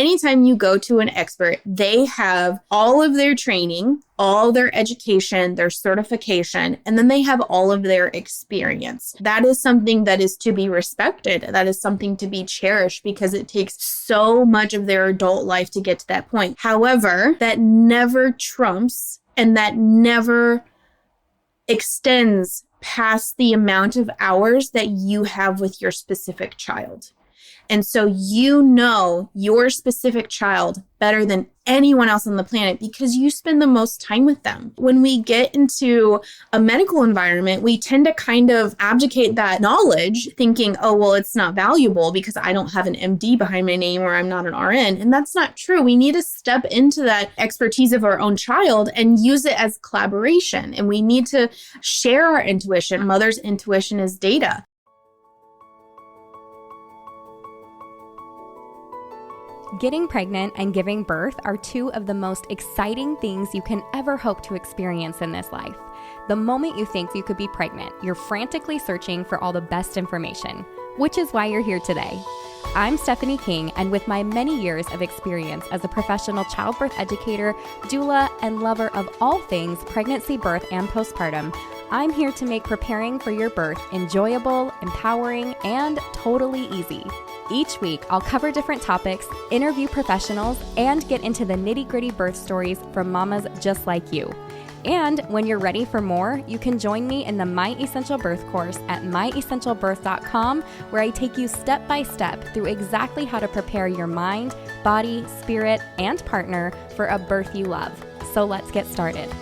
anytime you go to an expert, they have all of their training, all their education, their certification, and then they have all of their experience. That is something that is to be respected. That is something to be cherished because it takes so much of their adult life to get to that point. However, that never trumps and that never extends past the amount of hours that you have with your specific child. And so you know your specific child better than anyone else on the planet because you spend the most time with them. When we get into a medical environment, we tend to kind of abdicate that knowledge thinking, oh, well, it's not valuable because I don't have an MD behind my name or I'm not an RN. And that's not true. We need to step into that expertise of our own child and use it as collaboration. And we need to share our intuition. Mother's intuition is data. Getting pregnant and giving birth are two of the most exciting things you can ever hope to experience in this life. The moment you think you could be pregnant, you're frantically searching for all the best information, which is why you're here today. I'm Stephanie King, and with my many years of experience as a professional childbirth educator, doula, and lover of all things pregnancy, birth, and postpartum, I'm here to make preparing for your birth enjoyable, empowering, and totally easy. Each week, I'll cover different topics, interview professionals, and get into the nitty-gritty birth stories from mamas just like you. And when you're ready for more, you can join me in the My Essential Birth course at myessentialbirth.com, where I take you step by step through exactly how to prepare your mind, body, spirit, and partner for a birth you love. So let's get started.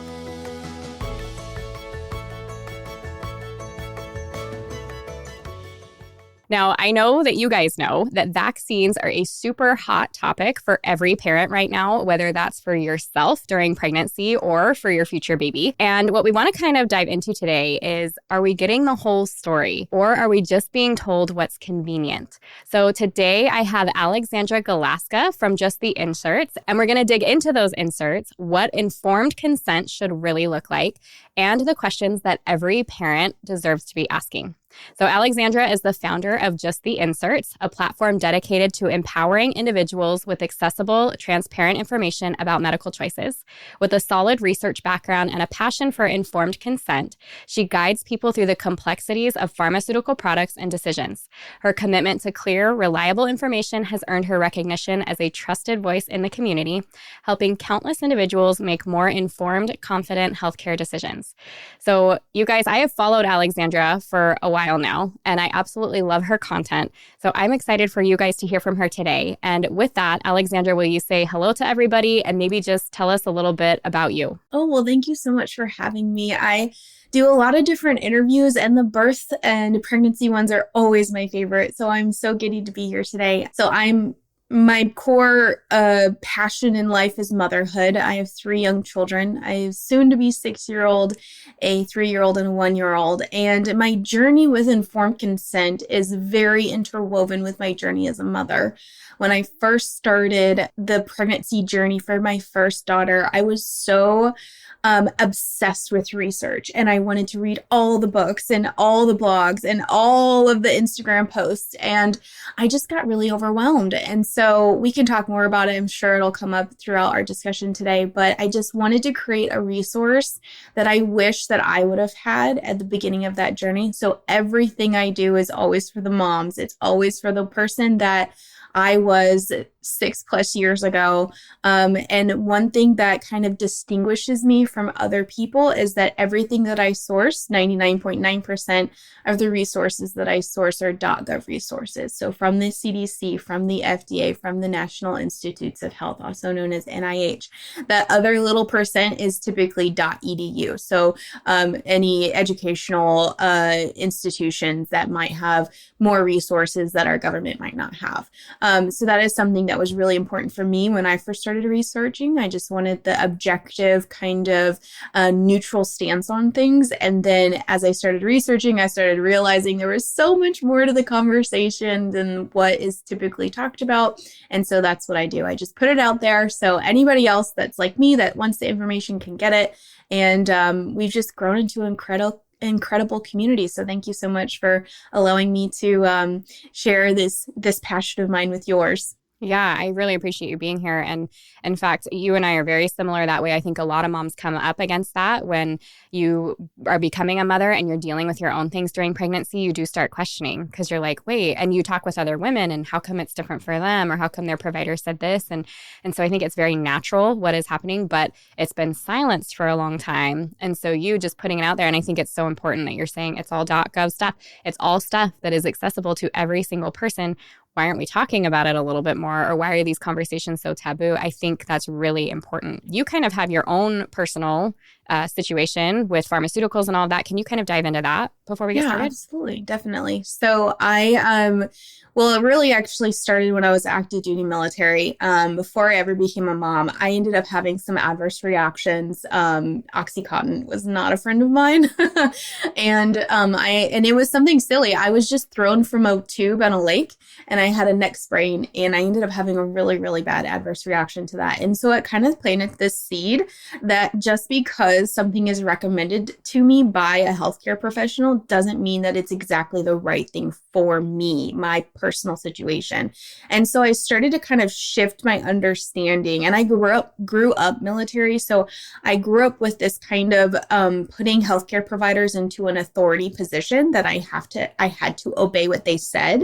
Now, I know that you guys know that vaccines are a super hot topic for every parent right now, whether that's for yourself during pregnancy or for your future baby. And what we want to kind of dive into today is, are we getting the whole story or are we just being told what's convenient? So today I have Alexandra Galaska from Just the Inserts, and we're going to dig into those inserts, what informed consent should really look like, and the questions that every parent deserves to be asking. So Alexandra is the founder of Just the Inserts, a platform dedicated to empowering individuals with accessible, transparent information about medical choices. With a solid research background and a passion for informed consent, she guides people through the complexities of pharmaceutical products and decisions. Her commitment to clear, reliable information has earned her recognition as a trusted voice in the community, helping countless individuals make more informed, confident healthcare decisions. So you guys, I have followed Alexandra for a while now, and I absolutely love her content. So I'm excited for you guys to hear from her today. And with that, Alexandra, will you say hello to everybody and maybe just tell us a little bit about you? Oh, well, thank you so much for having me. I do a lot of different interviews, and the birth and pregnancy ones are always my favorite. So I'm so giddy to be here today. My core passion in life is motherhood. I have 3 young children. I have soon to be 6-year-old, a 3-year-old, and a 1-year-old. And my journey with informed consent is very interwoven with my journey as a mother. When I first started the pregnancy journey for my first daughter, I was so obsessed with research, and I wanted to read all the books and all the blogs and all of the Instagram posts, and I just got really overwhelmed. And so we can talk more about it. I'm sure it'll come up throughout our discussion today, but I just wanted to create a resource that I wish that I would have had at the beginning of that journey. So everything I do is always for the moms. It's always for the person that I was 6+ years ago. And one thing that kind of distinguishes me from other people is that everything that I source, 99.9% of the resources that I source are .gov resources. So from the CDC, from the FDA, from the National Institutes of Health, also known as NIH. That other little percent is typically .edu. So any educational institutions that might have more resources that our government might not have. So that is something that was really important for me when I first started researching. I just wanted the objective kind of neutral stance on things. And then as I started researching, I started realizing there was so much more to the conversation than what is typically talked about. And so that's what I do. I just put it out there so anybody else that's like me that wants the information can get it. And we've just grown into an incredible community. So thank you so much for allowing me to share this passion of mine with yours. Yeah, I really appreciate you being here. And in fact, you and I are very similar that way. I think a lot of moms come up against that when you are becoming a mother and you're dealing with your own things during pregnancy. You do start questioning because you're like, wait, and you talk with other women and how come it's different for them or how come their provider said this? And so I think it's very natural what is happening, but it's been silenced for a long time. And so you just putting it out there, and I think it's so important that you're saying it's all .gov stuff. It's all stuff that is accessible to every single person. Why aren't we talking about it a little bit more? Or why are these conversations so taboo? I think that's really important. You kind of have your own personal situation with pharmaceuticals and all of that. Can you kind of dive into that before we get Yeah, started? absolutely. Definitely. So well, it really actually started when I was active duty military. Before I ever became a mom, I ended up having some adverse reactions. Oxycontin was not a friend of mine. And it was something silly. I was just thrown from a tube on a lake and I had a neck sprain and I ended up having a really, really bad adverse reaction to that. And so it kind of planted this seed that just because something is recommended to me by a healthcare professional doesn't mean that it's exactly the right thing for me, my personal situation. And so I started to kind of shift my understanding. And I grew up military. So I grew up with this kind of putting healthcare providers into an authority position that I had to obey what they said.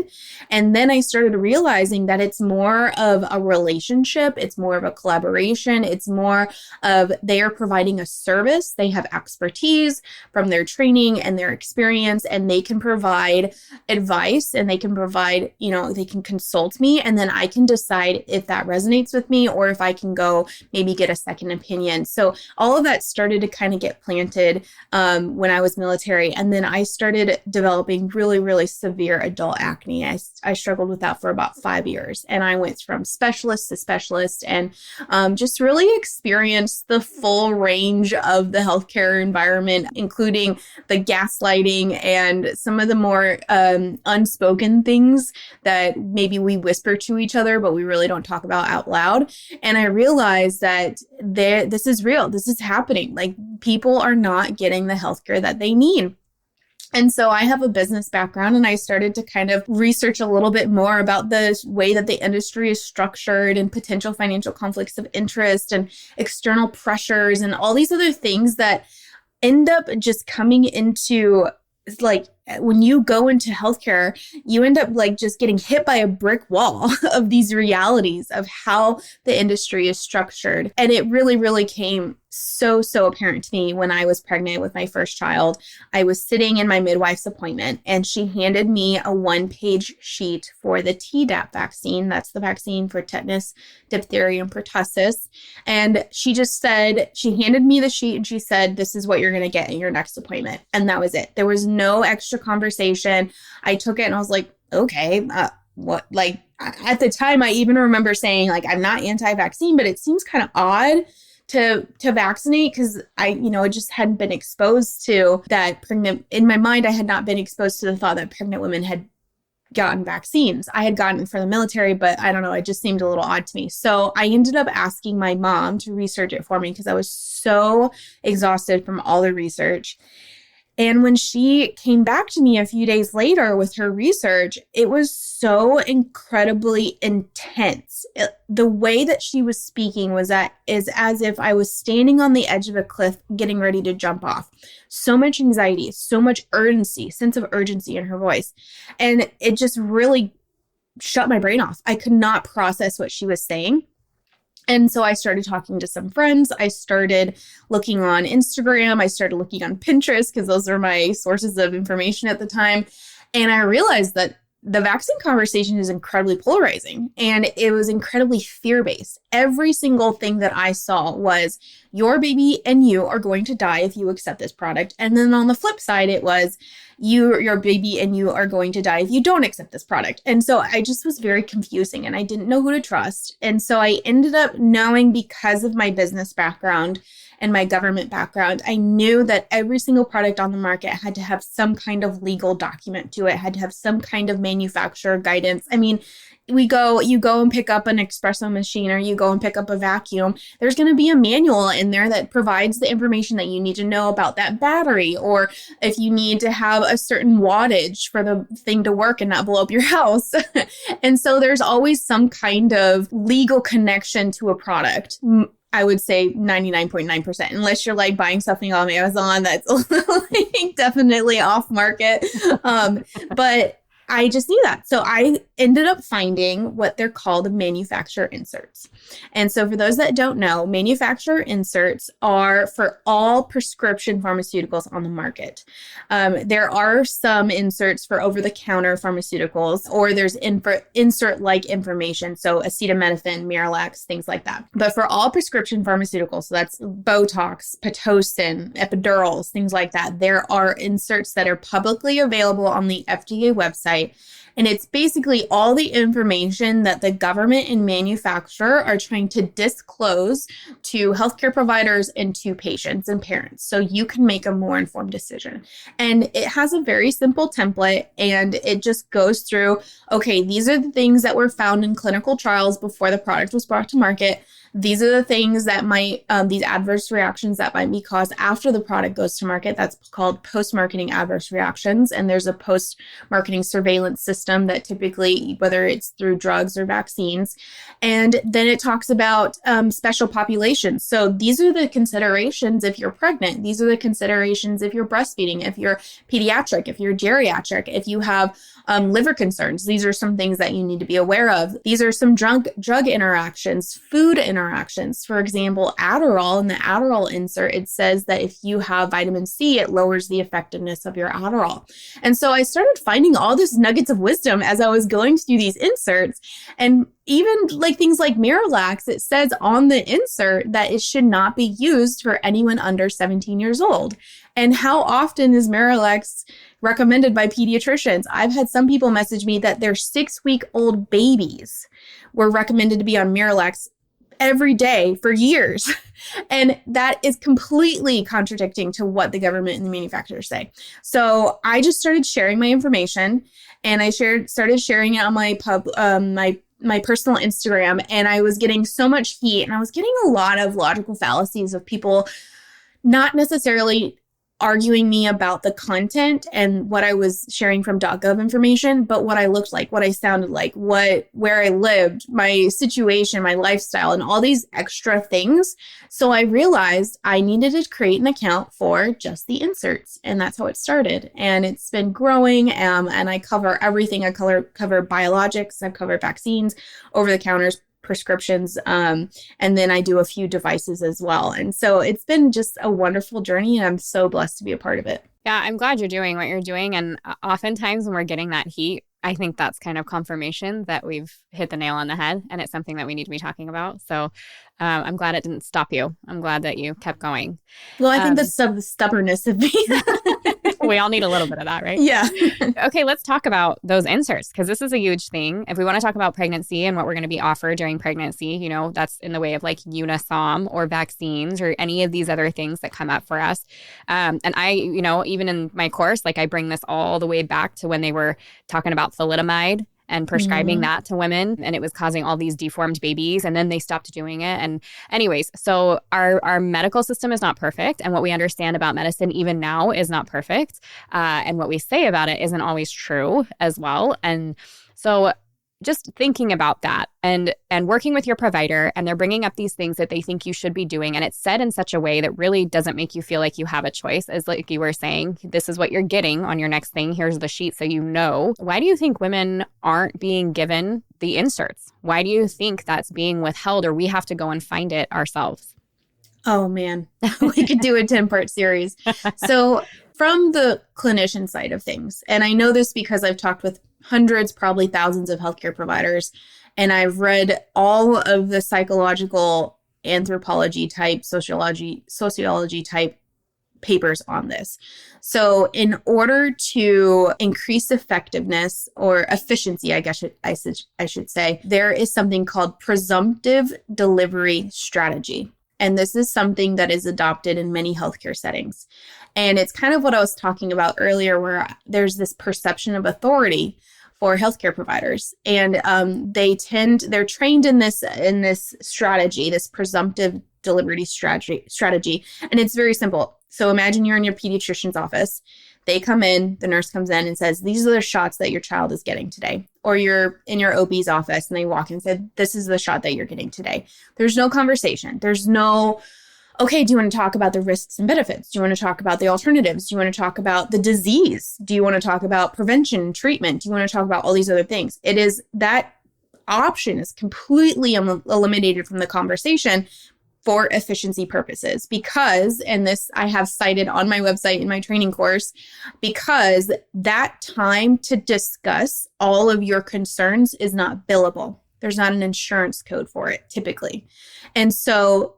And then I started realizing that it's more of a relationship. It's more of a collaboration. It's more of they are providing a service. They have expertise from their training and their experience, and they can provide advice and they can provide, they can consult me. And then I can decide if that resonates with me or if I can go maybe get a second opinion. So all of that started to kind of get planted when I was military. And then I started developing really, really severe adult acne. I struggled with that for about 5 years. And I went from specialist to specialist and just really experienced the full range of the healthcare environment, including the gaslighting and some of the more unspoken things that maybe we whisper to each other, but we really don't talk about out loud. And I realized that this is real. This is happening. Like people are not getting the healthcare that they need. And so I have a business background and I started to kind of research a little bit more about the way that the industry is structured and potential financial conflicts of interest and external pressures and all these other things that end up just coming into like when you go into healthcare, you end up like just getting hit by a brick wall of these realities of how the industry is structured. And it really, really came so apparent to me when I was pregnant with my first child. I was sitting in my midwife's appointment and she handed me a 1-page sheet for the Tdap vaccine. That's the vaccine for tetanus, diphtheria, and pertussis. And she handed me the sheet and she said, this is what you're going to get in your next appointment. And that was it. There was no extra conversation. I took it and I was like, okay, what, like at the time, I even remember saying like, I'm not anti-vaccine, but it seems kind of odd to vaccinate because I just hadn't been exposed to that in my mind, I had not been exposed to the thought that pregnant women had gotten vaccines. I had gotten for the military, but I don't know, it just seemed a little odd to me. So I ended up asking my mom to research it for me because I was so exhausted from all the research. And when she came back to me a few days later with her research, it was so incredibly intense. The way that she was speaking is as if I was standing on the edge of a cliff getting ready to jump off. So much anxiety, so much urgency, sense of urgency in her voice. And it just really shut my brain off. I could not process what she was saying. And so I started talking to some friends. I started looking on Instagram. I started looking on Pinterest because those were my sources of information at the time. And I realized that the vaccine conversation is incredibly polarizing and it was incredibly fear-based. Every single thing that I saw was your baby and you are going to die if you accept this product. And then on the flip side, it was your baby and you are going to die if you don't accept this product. And so I just was very confusing and I didn't know who to trust. And so I ended up knowing because of my business background and my government background, I knew that every single product on the market had to have some kind of legal document to it, had to have some kind of manufacturer guidance. I mean, you go and pick up an espresso machine or you go and pick up a vacuum, there's going to be a manual in there that provides the information that you need to know about that battery, or if you need to have a certain wattage for the thing to work and not blow up your house. And so there's always some kind of legal connection to a product. I would say 99.9%, unless you're like buying something on Amazon that's like definitely off market. But I just knew that. So I ended up finding what they're called manufacturer inserts. And so for those that don't know, manufacturer inserts are for all prescription pharmaceuticals on the market. There are some inserts for over-the-counter pharmaceuticals, or there's insert-like information. So acetaminophen, Miralax, things like that. But for all prescription pharmaceuticals, so that's Botox, Pitocin, epidurals, things like that, there are inserts that are publicly available on the FDA website. And it's basically all the information that the government and manufacturer are trying to disclose to healthcare providers and to patients and parents, so you can make a more informed decision. And it has a very simple template, and it just goes through, okay, these are the things that were found in clinical trials before the product was brought to market. These are the things that might, these adverse reactions that might be caused after the product goes to market. That's called post-marketing adverse reactions. And there's a post-marketing surveillance system that typically, whether it's through drugs or vaccines. And then it talks about special populations. So these are the considerations if you're pregnant. These are the considerations if you're breastfeeding, if you're pediatric, if you're geriatric, if you have liver concerns. These are some things that you need to be aware of. These are some drug interactions, food interactions. For example, Adderall, in the Adderall insert, it says that if you have vitamin C, it lowers the effectiveness of your Adderall. And so I started finding all these nuggets of wisdom as I was going through these inserts. And even like things like Miralax, it says on the insert that it should not be used for anyone under 17 years old. And how often is Miralax recommended by pediatricians? I've had some people message me that their 6-week-old babies were recommended to be on Miralax every day for years. And that is completely contradicting to what the government and the manufacturers say. So I just started sharing my information, and I started sharing it on my my personal Instagram, and I was getting so much heat, and I was getting a lot of logical fallacies of people not necessarily arguing me about the content and what I was sharing from .gov information, but what I looked like, what I sounded like, where I lived, my situation, my lifestyle, and all these extra things. So I realized I needed to create an account for just the inserts, and that's how it started. And it's been growing, and I cover everything. I cover biologics, I cover vaccines, over-the-counters, prescriptions, and then I do a few devices as well. And so it's been just a wonderful journey, and I'm so blessed to be a part of it. Yeah, I'm glad you're doing what you're doing. And oftentimes when we're getting that heat, I think that's kind of confirmation that we've hit the nail on the head, and it's something that we need to be talking about. So I'm glad it didn't stop you. I'm glad that you kept going. Well, I think that's the stubbornness of me. We all need a little bit of that, right? Yeah. Okay, let's talk about those inserts, because this is a huge thing. If we want to talk about pregnancy and what we're going to be offered during pregnancy, that's in the way of like Unisom or vaccines or any of these other things that come up for us. And I, even in my course, like I bring this all the way back to when they were talking about thalidomide and prescribing that to women, and it was causing all these deformed babies, and then they stopped doing it. And anyways, so our medical system is not perfect, and what we understand about medicine even now is not perfect, and what we say about it isn't always true as well. And so just thinking about that and working with your provider, and they're bringing up these things that they think you should be doing, and it's said in such a way that really doesn't make you feel like you have a choice, as like you were saying, this is what you're getting on your next thing, here's the sheet so you know. Why do you think women aren't being given the inserts? Why do you think that's being withheld, or we have to go and find it ourselves? Oh man, we could do a 10-part series. So from the clinician side of things, and I know this because I've talked with hundreds, probably thousands of healthcare providers, and I've read all of the psychological, anthropology type, sociology type papers on this. So in order to increase effectiveness or efficiency, I guess I should say, there is something called presumptive delivery strategy. And this is something that is adopted in many healthcare settings. And it's kind of what I was talking about earlier, where there's this perception of authority for healthcare providers. And they're trained in this strategy, this presumptive delivery strategy. And it's very simple. So imagine you're in your pediatrician's office. They come in, the nurse comes in and says, these are the shots that your child is getting today. Or you're in your OB's office and they walk in and say, this is the shot that you're getting today. There's no conversation. There's no, okay, do you want to talk about the risks and benefits? Do you want to talk about the alternatives? Do you want to talk about the disease? Do you want to talk about prevention, treatment? Do you want to talk about all these other things? It is that option is completely eliminated from the conversation for efficiency purposes because, and this I have cited on my website in my training course, because that time to discuss all of your concerns is not billable. There's not an insurance code for it typically. And so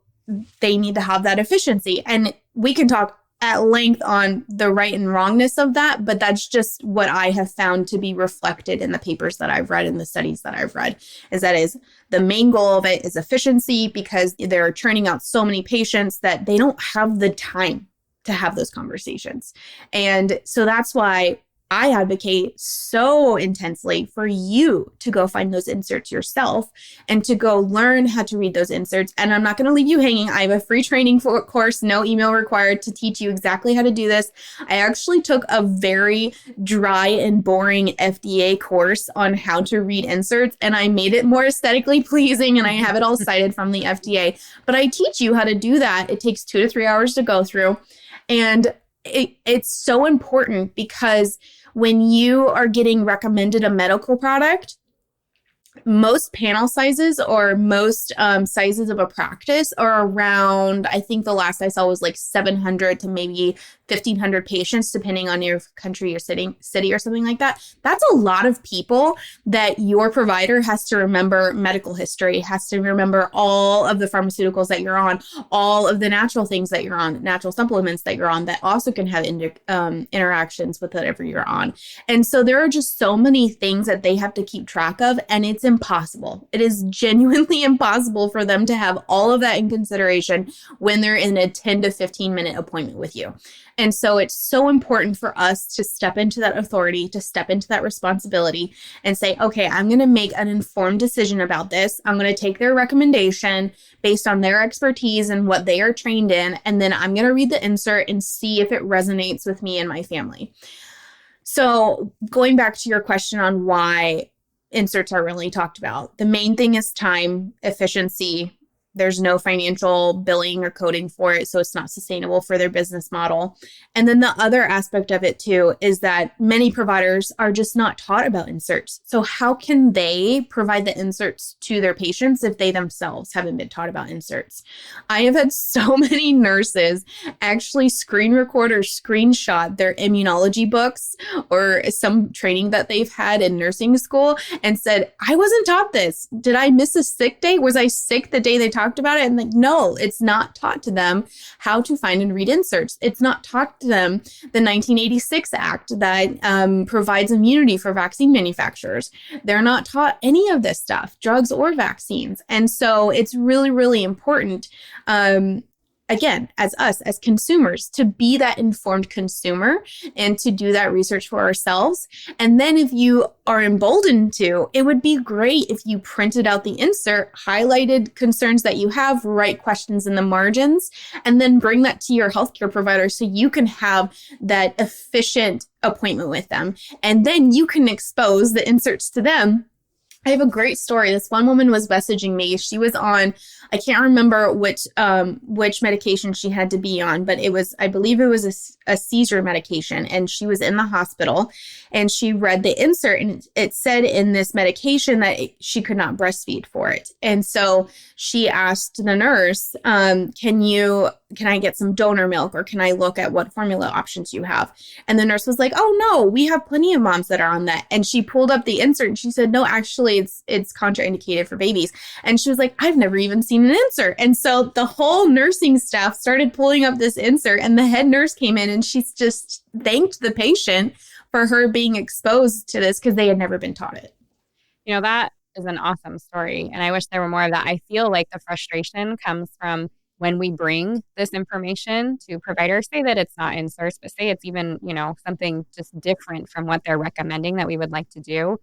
they need to have that efficiency. And we can talk at length on the right and wrongness of that, but that's just what I have found to be reflected in the papers that I've read and the studies that I've read, is the main goal of it is efficiency because they're churning out so many patients that they don't have the time to have those conversations. And so that's why I advocate so intensely for you to go find those inserts yourself and to go learn how to read those inserts. And I'm not going to leave you hanging. I have a free training course, no email required, to teach you exactly how to do this. I actually took a very dry and boring FDA course on how to read inserts, and I made it more aesthetically pleasing, and I have it all cited from the FDA. But I teach you how to do that. It takes 2 to 3 hours to go through. And it's so important because when you are getting recommended a medical product, most panel sizes or most sizes of a practice are around, I think the last I saw was like 700 to maybe 1,500 patients, depending on your country or city or something like that. That's a lot of people that your provider has to remember medical history, has to remember all of the pharmaceuticals that you're on, all of the natural things that you're on, natural supplements that you're on that also can have interactions with whatever you're on. And so there are just so many things that they have to keep track of, and it's impossible. It is genuinely impossible for them to have all of that in consideration when they're in a 10 to 15 minute appointment with you. And so it's so important for us to step into that authority, to step into that responsibility and say, okay, I'm going to make an informed decision about this. I'm going to take their recommendation based on their expertise and what they are trained in. And then I'm going to read the insert and see if it resonates with me and my family. So going back to your question on why inserts are really talked about, the main thing is time, efficiency. There's no financial billing or coding for it, so it's not sustainable for their business model. And then the other aspect of it too is that many providers are just not taught about inserts. So how can they provide the inserts to their patients if they themselves haven't been taught about inserts? I have had so many nurses actually screen record or screenshot their immunology books or some training that they've had in nursing school and said, I wasn't taught this. Did I miss a sick day? Was I sick the day they talked about it? And like, no, it's not taught to them how to find and read inserts. It's not taught to them the 1986 Act that provides immunity for vaccine manufacturers. They're not taught any of this stuff, drugs or vaccines. And so it's really, really important, again, as us, as consumers, to be that informed consumer and to do that research for ourselves. And then if you are emboldened to, it would be great if you printed out the insert, highlighted concerns that you have, write questions in the margins, and then bring that to your healthcare provider so you can have that efficient appointment with them. And then you can expose the inserts to them. I have a great story. This one woman was messaging me. She was on, I can't remember which medication she had to be on, but I believe it was a seizure medication, and she was in the hospital, and she read the insert, and it said in this medication that she could not breastfeed for it. And so she asked the nurse, can I get some donor milk, or can I look at what formula options you have? And the nurse was like, oh no, we have plenty of moms that are on that. And she pulled up the insert and she said, no, actually it's contraindicated for babies. And she was like, I've never even seen an insert. And so the whole nursing staff started pulling up this insert, and the head nurse came in and she just thanked the patient for her being exposed to this because they had never been taught it. You know, that is an awesome story. And I wish there were more of that. I feel like the frustration comes from when we bring this information to providers, say that it's not inserts, but say it's even, something just different from what they're recommending that we would like to do,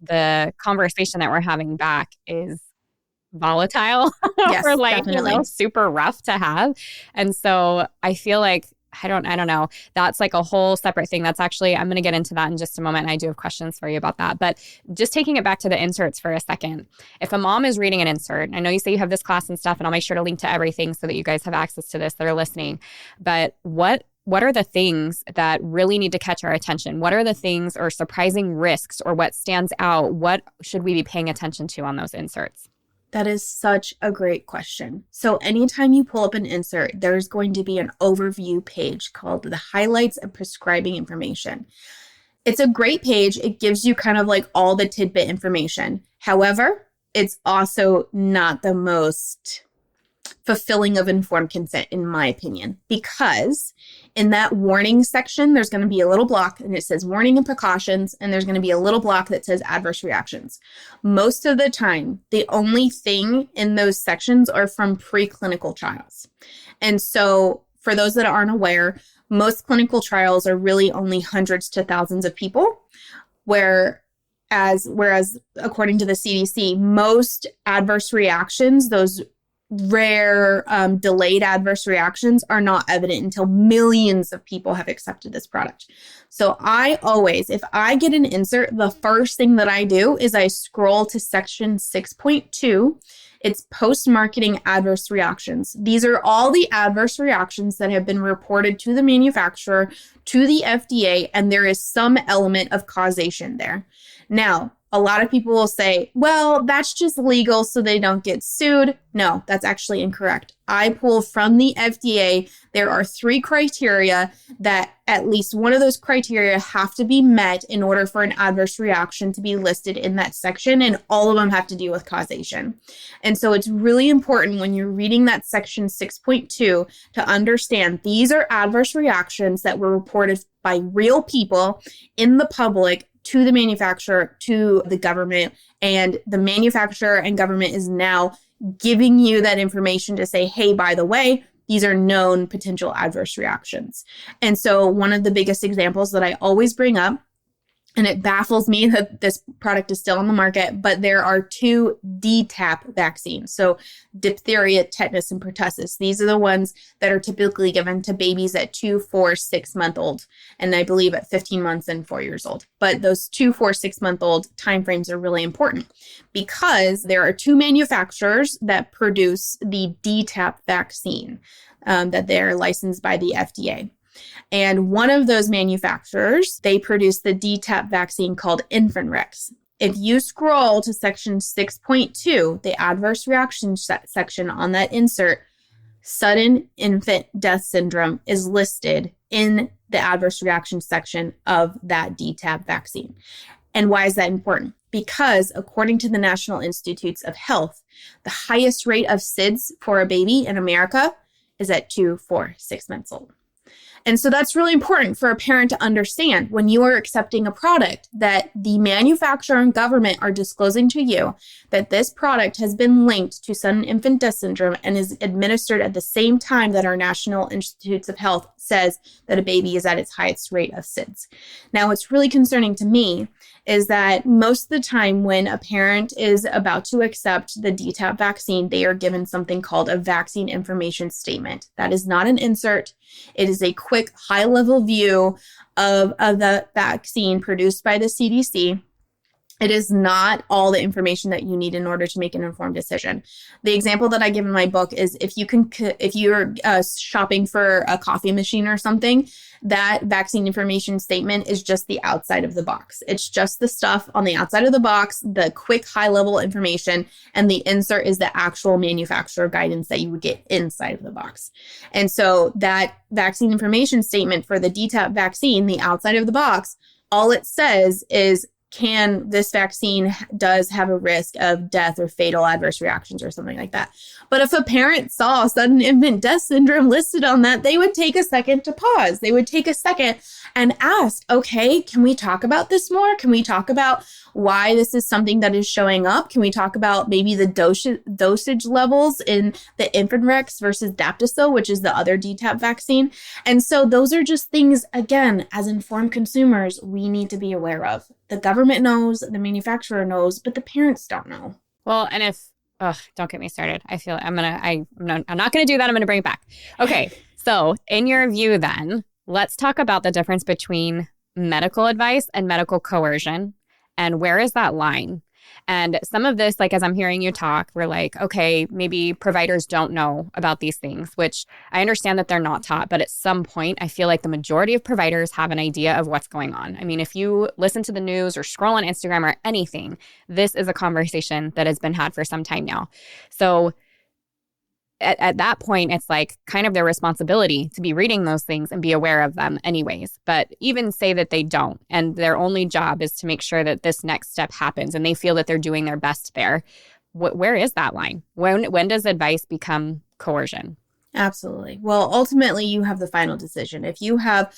the conversation that we're having back is volatile or Yes, like, definitely. super rough to have. And so I feel like I don't know. That's like a whole separate thing. That's actually, I'm going to get into that in just a moment. And I do have questions for you about that. But just taking it back to the inserts for a second. If a mom is reading an insert, I know you say you have this class and stuff, and I'll make sure to link to everything so that you guys have access to this that are listening. But what are the things that really need to catch our attention? What are the things or surprising risks or what stands out? What should we be paying attention to on those inserts? That is such a great question. So anytime you pull up an insert, there's going to be an overview page called the highlights of prescribing information. It's a great page. It gives you kind of like all the tidbit information. However, it's also not the most fulfilling of informed consent, in my opinion, because in that warning section, there's going to be a little block and it says warning and precautions, and there's going to be a little block that says adverse reactions. Most of the time, the only thing in those sections are from preclinical trials. And so for those that aren't aware, most clinical trials are really only hundreds to thousands of people, whereas according to the CDC, most adverse reactions, those rare delayed adverse reactions, are not evident until millions of people have accepted this product. So I always, if I get an insert, the first thing that I do is I scroll to section 6.2. It's post-marketing adverse reactions. These are all the adverse reactions that have been reported to the manufacturer, to the FDA, and there is some element of causation there. Now, a lot of people will say, well, that's just legal so they don't get sued. No, that's actually incorrect. I pull from the FDA. There are 3 criteria that at least one of those criteria have to be met in order for an adverse reaction to be listed in that section, and all of them have to do with causation. And so it's really important when you're reading that section 6.2 to understand these are adverse reactions that were reported by real people in the public to the manufacturer, to the government, and the manufacturer and government is now giving you that information to say, hey, by the way, these are known potential adverse reactions. And so one of the biggest examples that I always bring up, and it baffles me that this product is still on the market, but there are 2 DTaP vaccines. So diphtheria, tetanus, and pertussis. These are the ones that are typically given to babies at 2, 4, 6 month old, and I believe at 15 months and 4 years old. But those 2, 4, 6 month old timeframes are really important because there are 2 manufacturers that produce the DTaP vaccine that they're licensed by the FDA. And one of those manufacturers, they produce the DTaP vaccine called Infanrix. If you scroll to section 6.2, the adverse reaction section on that insert, sudden infant death syndrome is listed in the adverse reaction section of that DTaP vaccine. And why is that important? Because according to the National Institutes of Health, the highest rate of SIDS for a baby in America is at 2, 4, 6 months old. And so that's really important for a parent to understand when you are accepting a product that the manufacturer and government are disclosing to you that this product has been linked to sudden infant death syndrome and is administered at the same time that our National Institutes of Health says that a baby is at its highest rate of SIDS. Now, what's really concerning to me is that most of the time when a parent is about to accept the DTaP vaccine, they are given something called a vaccine information statement. That is not an insert. It is a quick high-level view of the vaccine produced by the CDC. It is not all the information that you need in order to make an informed decision. The example that I give in my book is if you're shopping for a coffee machine or something, that vaccine information statement is just the outside of the box. It's just the stuff on the outside of the box, the quick high-level information, and the insert is the actual manufacturer guidance that you would get inside of the box. And so that vaccine information statement for the DTaP vaccine, the outside of the box, all it says is this vaccine does have a risk of death or fatal adverse reactions or something like that. But if a parent saw sudden infant death syndrome listed on that, they would take a second to pause. They would take a second and ask, okay, can we talk about this more? Can we talk about why this is something that is showing up? Can we talk about maybe the dosage levels in the Infanrix versus Daptosil, which is the other DTaP vaccine? And so those are just things, again, as informed consumers, we need to be aware of. The government knows, the manufacturer knows, but the parents don't know. Well, and if, don't get me started. I feel I'm not going to do that. I'm going to bring it back. Okay. So in your view then, let's talk about the difference between medical advice and medical coercion. And where is that line? And some of this, like, as I'm hearing you talk, we're like, okay, maybe providers don't know about these things, which I understand that they're not taught. But at some point, I feel like the majority of providers have an idea of what's going on. I mean, if you listen to the news or scroll on Instagram or anything, this is a conversation that has been had for some time now. So at that point, it's like kind of their responsibility to be reading those things and be aware of them anyways. But even say that they don't, and their only job is to make sure that this next step happens and they feel that they're doing their best there. Where is that line? When does advice become coercion? Absolutely. Well, ultimately, you have the final decision. If you have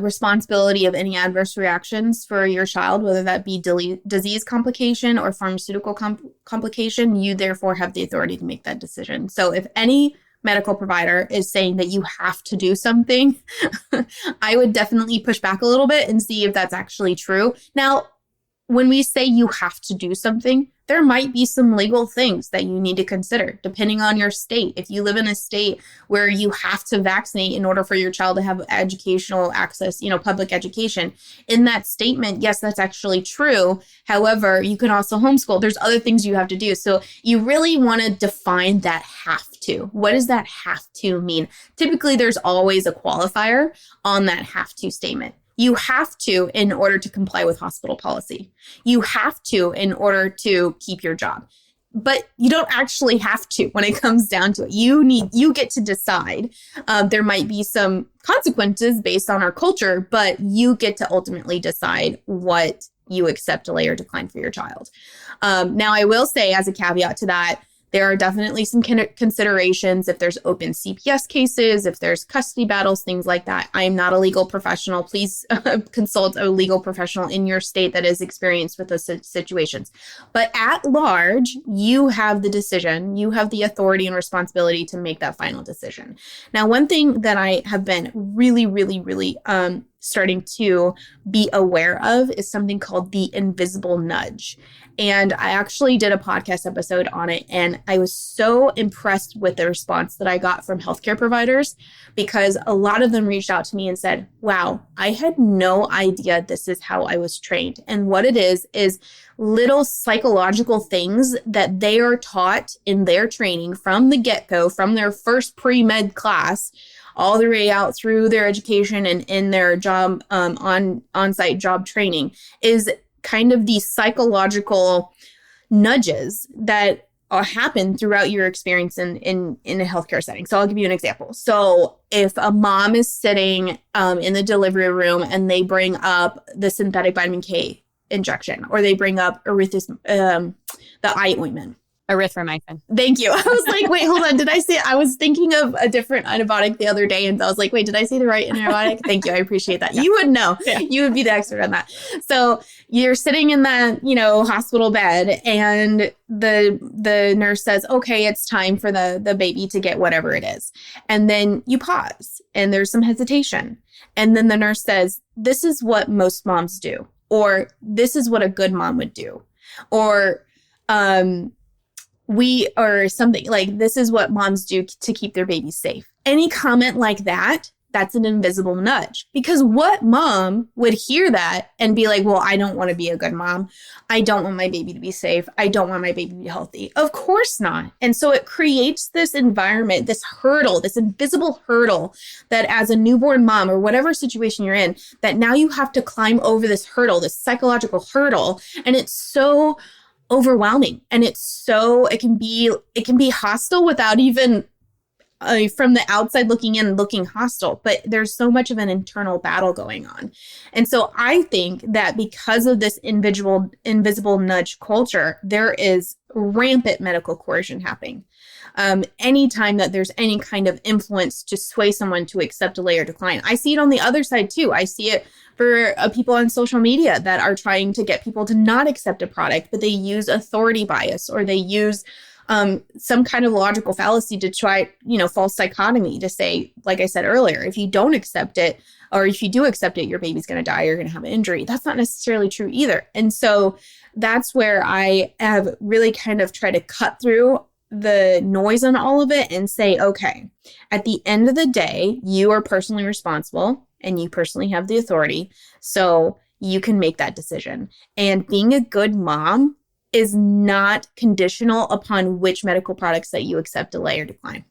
responsibility of any adverse reactions for your child, whether that be disease complication or pharmaceutical complication, you therefore have the authority to make that decision. So if any medical provider is saying that you have to do something, I would definitely push back a little bit and see if that's actually true. Now, when we say you have to do something, there might be some legal things that you need to consider depending on your state. If you live in a state where you have to vaccinate in order for your child to have educational access, public education, in that statement, yes, that's actually true. However, you can also homeschool. There's other things you have to do. So you really want to define that have to. What does that have to mean? Typically, there's always a qualifier on that have to statement. You have to in order to comply with hospital policy. You have to in order to keep your job. But you don't actually have to when it comes down to it. You get to decide. There might be some consequences based on our culture, but you get to ultimately decide what you accept, delay, or decline for your child. Now, I will say as a caveat to that, there are definitely some considerations if there's open CPS cases, if there's custody battles, things like that. I'm not a legal professional. Please consult a legal professional in your state that is experienced with those situations. But at large, you have the decision. You have the authority and responsibility to make that final decision. Now, one thing that I have been really, really, really starting to be aware of is something called the invisible nudge. And I actually did a podcast episode on it, and I was so impressed with the response that I got from healthcare providers because a lot of them reached out to me and said, wow, I had no idea this is how I was trained. And what it is little psychological things that they are taught in their training from the get-go, from their first pre-med class, all the way out through their education and in their job, on-site job training, is kind of these psychological nudges that happen throughout your experience in a healthcare setting. So I'll give you an example. So if a mom is sitting in the delivery room and they bring up the synthetic vitamin K injection, or they bring up the eye ointment. Erythromycin. Thank you. I was like, wait, hold on. Did I say, I was thinking of a different antibiotic the other day. And I was like, wait, did I say the right antibiotic? Thank you. I appreciate that. Yeah. You would know. Yeah. You would be the expert on that. So you're sitting in that, hospital bed, and the nurse says, okay, it's time for the baby to get whatever it is. And then you pause and there's some hesitation. And then the nurse says, this is what most moms do, or this is what a good mom would do, or, or something like, this is what moms do to keep their babies safe. Any comment like that, that's an invisible nudge. Because what mom would hear that and be like, well, I don't want to be a good mom. I don't want my baby to be safe. I don't want my baby to be healthy. Of course not. And so it creates this environment, this hurdle, this invisible hurdle that as a newborn mom or whatever situation you're in, that now you have to climb over this hurdle, this psychological hurdle. And it's so overwhelming. And it can be hostile without even from the outside looking in, looking hostile, but there's so much of an internal battle going on. And so I think that because of this invisible nudge culture, there is rampant medical coercion happening. Anytime that there's any kind of influence to sway someone to accept, delay, or decline. I see it on the other side too. I see it for people on social media that are trying to get people to not accept a product, but they use authority bias, or they use some kind of logical fallacy to try, false dichotomy to say, like I said earlier, if you don't accept it, or if you do accept it, your baby's going to die, you're going to have an injury. That's not necessarily true either. And so that's where I have really kind of tried to cut through the noise on all of it and say, okay, at the end of the day, you are personally responsible and you personally have the authority. So you can make that decision. And being a good mom is not conditional upon which medical products that you accept, delay, or decline.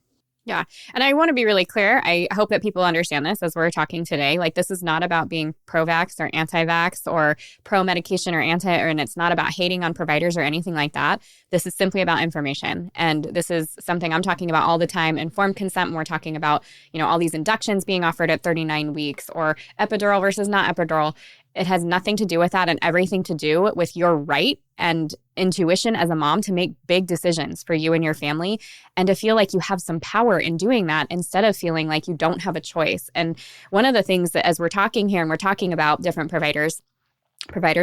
Yeah. And I want to be really clear. I hope that people understand this as we're talking today. Like, this is not about being pro-vax or anti-vax or pro-medication or and it's not about hating on providers or anything like that. This is simply about information. And this is something I'm talking about all the time. Informed consent, when we're talking about, all these inductions being offered at 39 weeks or epidural versus not epidural. It has nothing to do with that and everything to do with your right and intuition as a mom to make big decisions for you and your family, and to feel like you have some power in doing that instead of feeling like you don't have a choice. And one of the things that, as we're talking here and we're talking about different providers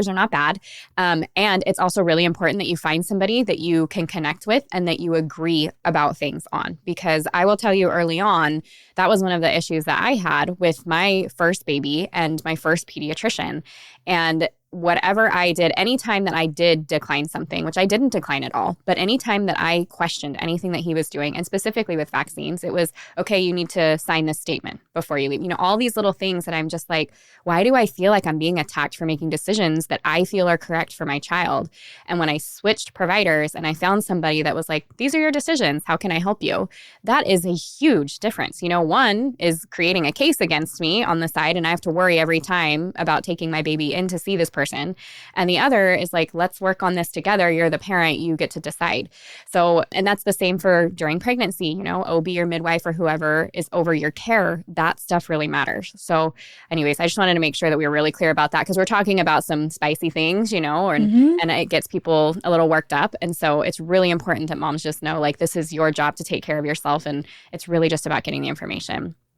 are not bad. And it's also really important that you find somebody that you can connect with and that you agree about things on. Because I will tell you early on, that was one of the issues that I had with my first baby and my first pediatrician. And whatever I did, anytime that I did decline something, which I didn't decline at all, but anytime that I questioned anything that he was doing, and specifically with vaccines, it was, okay, you need to sign this statement before you leave. All these little things that I'm just like, why do I feel like I'm being attacked for making decisions that I feel are correct for my child? And when I switched providers and I found somebody that was like, these are your decisions, how can I help you? That is a huge difference. One is creating a case against me on the side, and I have to worry every time about taking my baby in to see this person. And the other is like, let's work on this together. You're the parent, you get to decide. So, and that's the same for during pregnancy, OB or midwife or whoever is over your care, that stuff really matters. So anyways, I just wanted to make sure that we were really clear about that, because we're talking about some spicy things, and it gets people a little worked up. And so it's really important that moms just know, like, this is your job to take care of yourself. And it's really just about getting the information.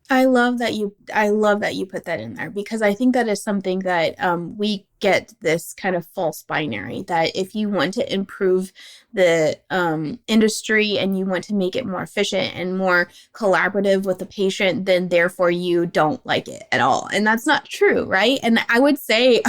I love that you put that in there, because I think that is something that we get this kind of false binary, that if you want to improve the industry and you want to make it more efficient and more collaborative with the patient, then therefore you don't like it at all. And that's not true, right? And I would say,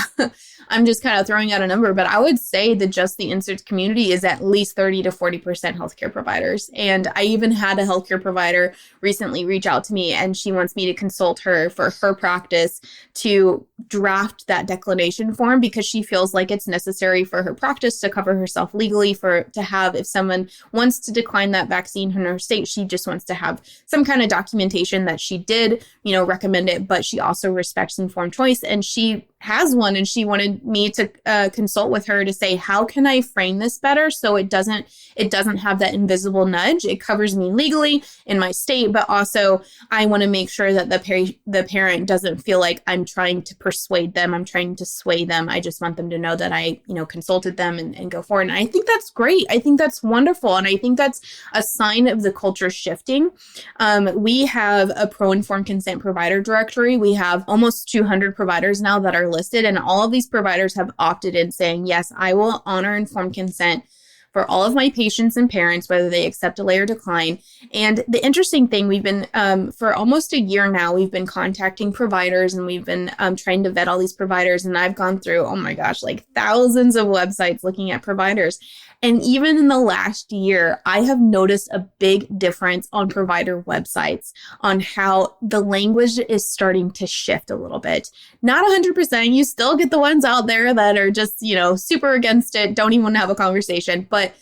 I'm just kind of throwing out a number, but I would say that just the inserts community is at least 30 to 40% healthcare providers. And I even had a healthcare provider recently reach out to me, and she wants me to consult her for her practice to draft that declination form, because she feels like it's necessary for her practice to cover herself legally, to have, if someone wants to decline that vaccine in her state, she just wants to have some kind of documentation that she did, recommend it, but she also respects informed choice. And she has one, and she wanted me to consult with her to say, how can I frame this better so it doesn't have that invisible nudge? It covers me legally in my state, but also I want to make sure that the parent doesn't feel like I'm trying to persuade them, I'm trying to sway them. I just want them to know that I, consulted them and go forward. And I think that's great. I think that's wonderful. And I think that's a sign of the culture shifting. We have a pro-informed consent provider directory. We have almost 200 providers now that are listed, and all of these providers have opted in saying, yes, I will honor informed consent for all of my patients and parents, whether they accept, delay, or decline. And the interesting thing, we've been, for almost a year now, we've been contacting providers, and we've been trying to vet all these providers. And I've gone through, oh my gosh, like thousands of websites looking at providers. And even in the last year, I have noticed a big difference on provider websites on how the language is starting to shift a little bit. Not 100%. You still get the ones out there that are just, super against it, don't even want to have a conversation. But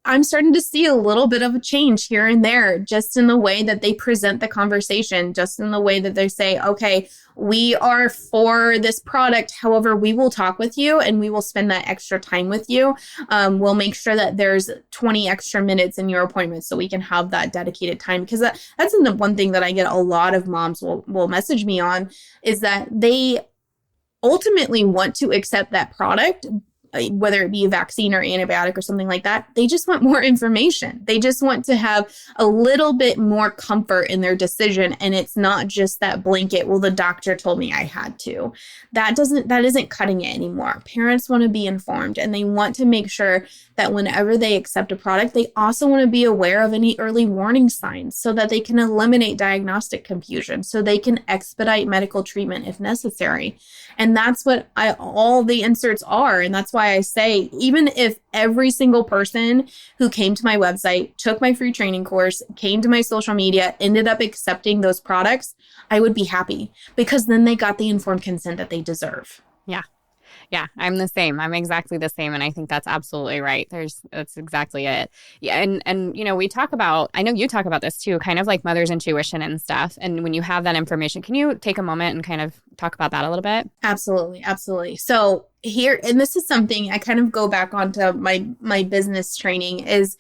I'm starting to see a little bit of a change here and there, just in the way that they present the conversation, just in the way that they say, okay, we are for this product. However, we will talk with you and we will spend that extra time with you. We'll make sure that there's 20 extra minutes in your appointment so we can have that dedicated time. Because that's the one thing that I get a lot of moms will message me on, is that they ultimately want to accept that product, whether it be a vaccine or antibiotic or something like that. They just want more information. They just want to have a little bit more comfort in their decision. And it's not just that blanket, well, the doctor told me I had to. That isn't cutting it anymore. Parents want to be informed, and they want to make sure that whenever they accept a product, they also want to be aware of any early warning signs so that they can eliminate diagnostic confusion, so they can expedite medical treatment if necessary. And that's what all the inserts are. And that's why I say, even if every single person who came to my website, took my free training course, came to my social media, ended up accepting those products, I would be happy, because then they got the informed consent that they deserve. Yeah. Yeah, I'm the same. I'm exactly the same. And I think that's absolutely right. That's exactly it. Yeah. And, we talk about, I know you talk about this too, kind of like mother's intuition and stuff. And when you have that information, can you take a moment and kind of talk about that a little bit? Absolutely. Absolutely. So here, and this is something I kind of go back onto my business training, is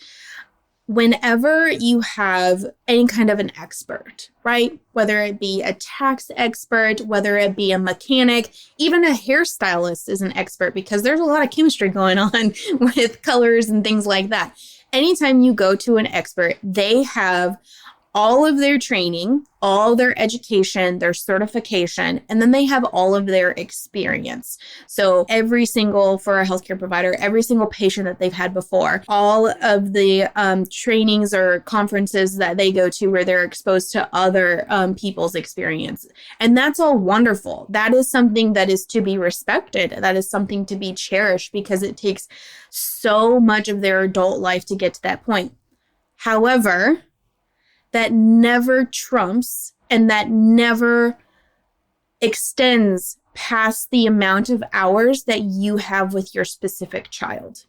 whenever you have any kind of an expert, right? Whether it be a tax expert, whether it be a mechanic, even a hairstylist is an expert, because there's a lot of chemistry going on with colors and things like that. Anytime you go to an expert, they have all of their training, all their education, their certification, and then they have all of their experience. So for a healthcare provider, every single patient that they've had before, all of the trainings or conferences that they go to where they're exposed to other people's experience. And that's all wonderful. That is something that is to be respected. That is something to be cherished, because it takes so much of their adult life to get to that point. However, that never trumps, and that never extends past the amount of hours that you have with your specific child.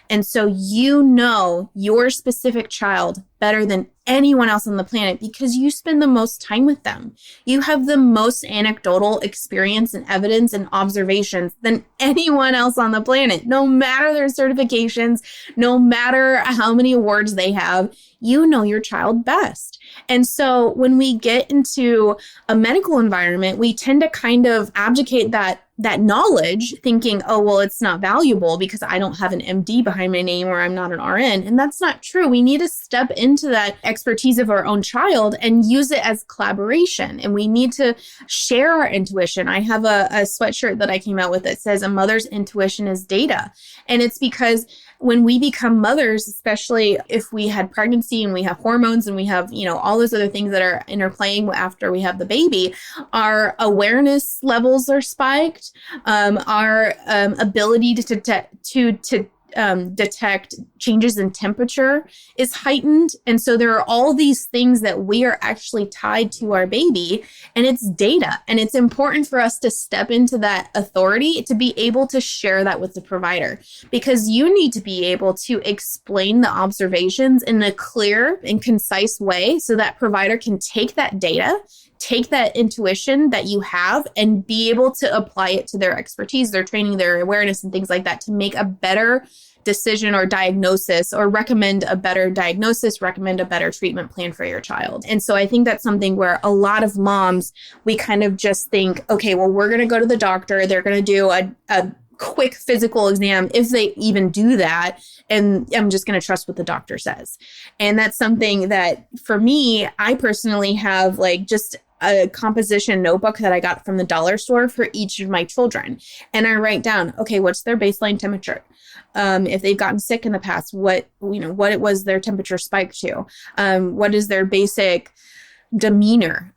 And so your specific child better than anyone else on the planet, because you spend the most time with them. You have the most anecdotal experience and evidence and observations than anyone else on the planet. No matter their certifications, no matter how many awards they have, you know your child best. And so when we get into a medical environment, we tend to kind of abdicate that knowledge, thinking, oh, well, it's not valuable because I don't have an MD behind my name, or I'm not an RN. And that's not true. We need to step into that expertise of our own child and use it as collaboration. And we need to share our intuition. I have a sweatshirt that I came out with that says, a mother's intuition is data. And it's because when we become mothers, especially if we had pregnancy and we have hormones and we have, all those other things that are interplaying after we have the baby, our awareness levels are spiked. Our ability to detect changes in temperature is heightened. And so there are all these things that we are actually tied to our baby, and it's data. And it's important for us to step into that authority to be able to share that with the provider, because you need to be able to explain the observations in a clear and concise way so that provider can take that data, take that intuition that you have, and be able to apply it to their expertise, their training, their awareness, and things like that to make a better decision or diagnosis, or recommend a better diagnosis, recommend a better treatment plan for your child. And so I think that's something where a lot of moms, we kind of just think, okay, well, we're going to go to the doctor. They're going to do a quick physical exam, if they even do that, and I'm just going to trust what the doctor says. And that's something that, for me, I personally have just a composition notebook that I got from the dollar store for each of my children. And I write down, okay, what's their baseline temperature? If they've gotten sick in the past, what it was their temperature spiked to? What is their basic demeanor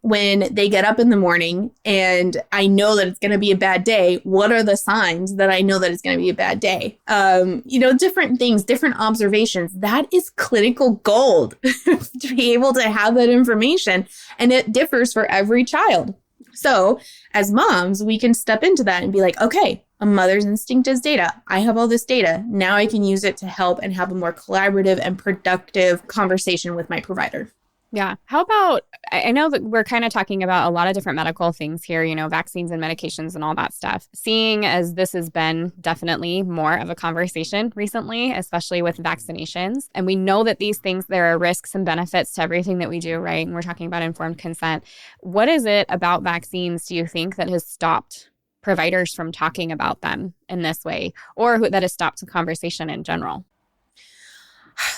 when they get up in the morning and I know that it's going to be a bad day? What are the signs that I know that it's going to be a bad day? Different things, different observations. That is clinical gold to be able to have that information. And it differs for every child. So, as moms, we can step into that and be like, okay, a mother's instinct is data. I have all this data. Now I can use it to help and have a more collaborative and productive conversation with my provider. Yeah. How about, I know that we're kind of talking about a lot of different medical things here, vaccines and medications and all that stuff. Seeing as this has been definitely more of a conversation recently, especially with vaccinations. And we know that these things, there are risks and benefits to everything that we do, right? And we're talking about informed consent. What is it about vaccines, do you think, that has stopped providers from talking about them in this way, or that has stopped the conversation in general?